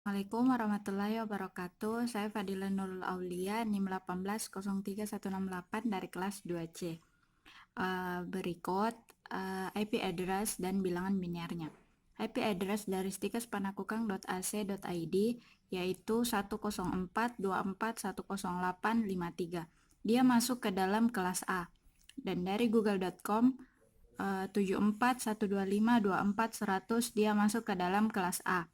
Assalamualaikum warahmatullahi wabarakatuh. Saya Fadila Nurul Aulia, NIM 1803168 dari kelas 2C. Berikut IP address dan bilangan binarnya. IP address dari stikespanakukang.ac.id yaitu 104241083. Dia masuk ke dalam kelas A. Dan dari google.com 7412524100 dia masuk ke dalam kelas A.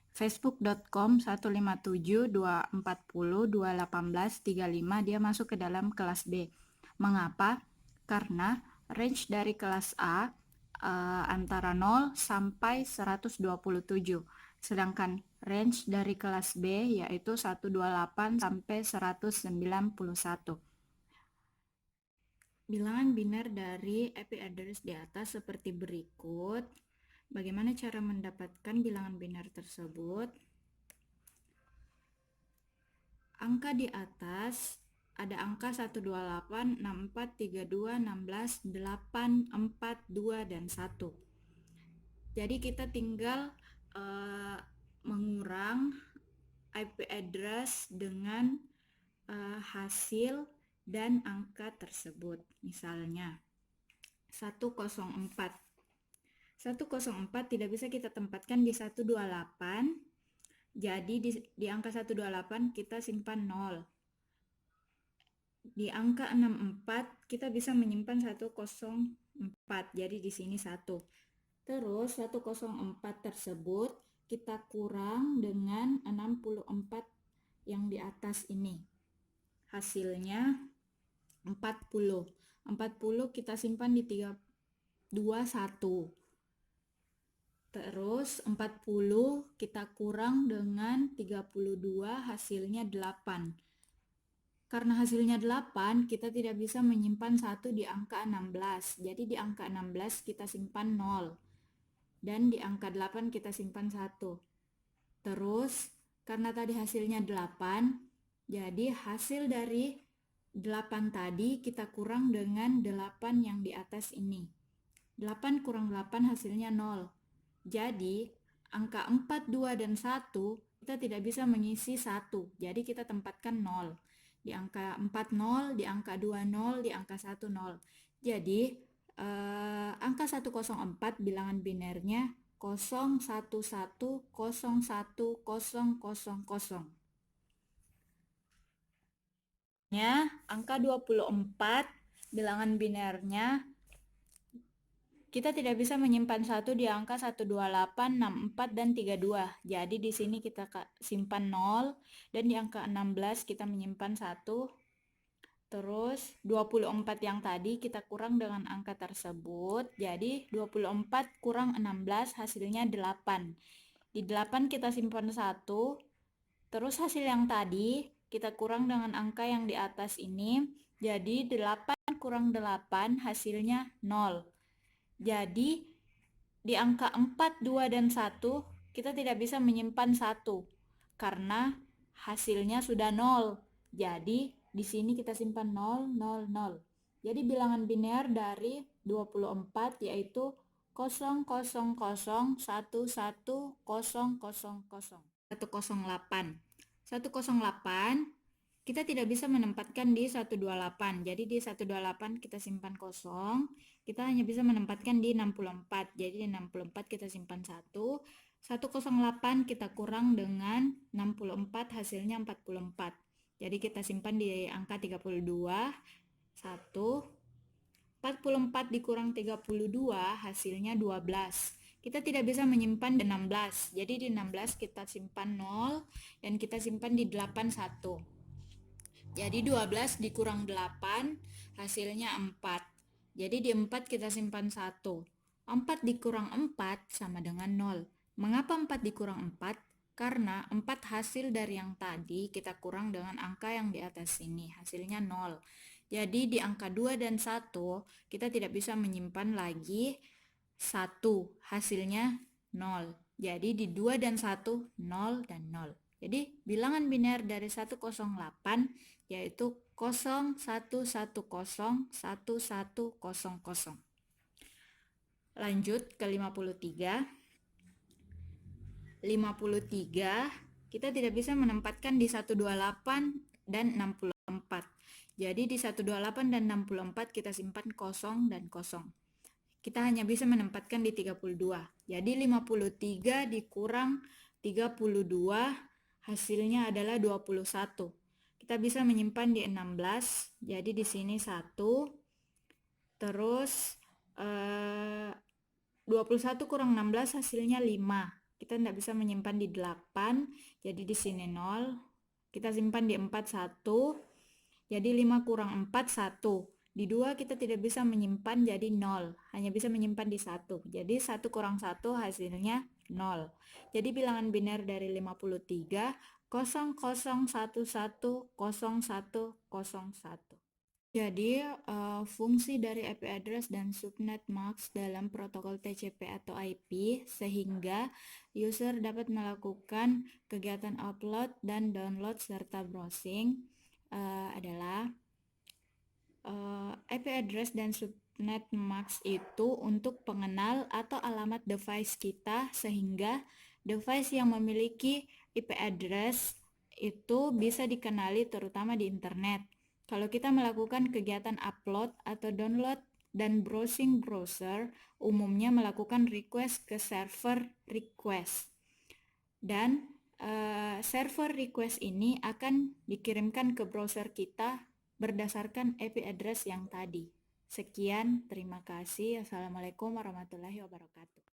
Facebook.com 15724021835 dia masuk ke dalam kelas B. Mengapa? Karena range dari kelas A antara 0 sampai 127. Sedangkan range dari kelas B yaitu 128 sampai 191. Bilangan binar dari IP address di atas seperti berikut. Bagaimana cara mendapatkan bilangan binar tersebut? Angka di atas ada angka 128, 64, 32, 16, 8, 4, 2, dan 1. Jadi kita tinggal mengurang IP address dengan hasil dan angka tersebut. Misalnya 104. 104 tidak bisa kita tempatkan di 128. Jadi di angka 128 kita simpan 0. Di angka 64 kita bisa menyimpan 104. Jadi di sini 1. Terus 104 tersebut kita kurang dengan 64 yang di atas ini. Hasilnya 40. 40 kita simpan di 321. Terus 40 kita kurang dengan 32, hasilnya 8. Karena hasilnya 8, kita tidak bisa menyimpan 1 di angka 16. Jadi di angka 16 kita simpan 0. Dan di angka 8 kita simpan 1. Terus karena tadi hasilnya 8, jadi hasil dari 8 tadi kita kurang dengan 8 yang di atas ini. 8 kurang 8 hasilnya 0. Jadi, angka 4, 2, dan 1 kita tidak bisa mengisi 1. Jadi, kita tempatkan 0. Di angka 4, 0. Di angka 2, 0. Di angka 1, 0. Jadi, angka 104 bilangan binernya 011010000. Angka 24 bilangan binernya kita tidak bisa menyimpan 1 di angka 128, 64, dan 32. Jadi di sini kita simpan 0 dan di angka 16 kita menyimpan 1. Terus 24 yang tadi kita kurang dengan angka tersebut. Jadi 24 kurang 16 hasilnya 8. Di 8 kita simpan 1. Terus hasil yang tadi kita kurang dengan angka yang di atas ini. Jadi 8 kurang 8 hasilnya 0. Jadi di angka 4, 2, dan 1 kita tidak bisa menyimpan 1 karena hasilnya sudah 0. Jadi di sini kita simpan 0, 0, 0. Jadi bilangan biner dari 24 yaitu 000110000. 108. 108 kita tidak bisa menempatkan di 128. Jadi di 128 kita simpan 0. Kita hanya bisa menempatkan di 64. Jadi di 64 kita simpan 1. 108 kita kurang dengan 64 hasilnya 44. Jadi kita simpan di angka 32. 1. 44 dikurang 32 hasilnya 12. Kita tidak bisa menyimpan di 16. Jadi di 16 kita simpan 0 dan kita simpan di 81. Jadi 12 dikurang 8 hasilnya 4. Jadi di 4 kita simpan 1. 4 dikurang 4 sama dengan 0. Mengapa 4 dikurang 4? Karena 4 hasil dari yang tadi kita kurang dengan angka yang di atas sini. Hasilnya 0. Jadi di angka 2 dan 1 kita tidak bisa menyimpan lagi 1. Hasilnya 0. Jadi di 2 dan 1, 0 dan 0. Jadi bilangan biner dari 108 yaitu 01101100. Lanjut ke 53. 53 kita tidak bisa menempatkan di 128 dan 64. Jadi di 128 dan 64 kita simpan kosong dan kosong. Kita hanya bisa menempatkan di 32. Jadi 53 dikurang 32 hasilnya adalah 21. Kita bisa menyimpan di 16. Jadi di sini 1. Terus 21 kurang 16 hasilnya 5. Kita tidak bisa menyimpan di 8. Jadi di sini 0. Kita simpan di 4 1. Jadi 5 kurang 4 1. Di 2 kita tidak bisa menyimpan jadi 0. Hanya bisa menyimpan di 1. Jadi 1 kurang 1 hasilnya 0. Jadi bilangan biner dari 53 0011010101. Jadi fungsi dari IP address dan subnet mask dalam protokol TCP atau IP sehingga user dapat melakukan kegiatan upload dan download serta browsing adalah IP address dan subnet mask itu untuk pengenal atau alamat device kita sehingga device yang memiliki IP address itu bisa dikenali terutama di internet. Kalau kita melakukan kegiatan upload atau download dan browsing browser, umumnya melakukan request ke server request. Dan server request ini akan dikirimkan ke browser kita berdasarkan IP address yang tadi. Sekian, terima kasih. Assalamualaikum warahmatullahi wabarakatuh.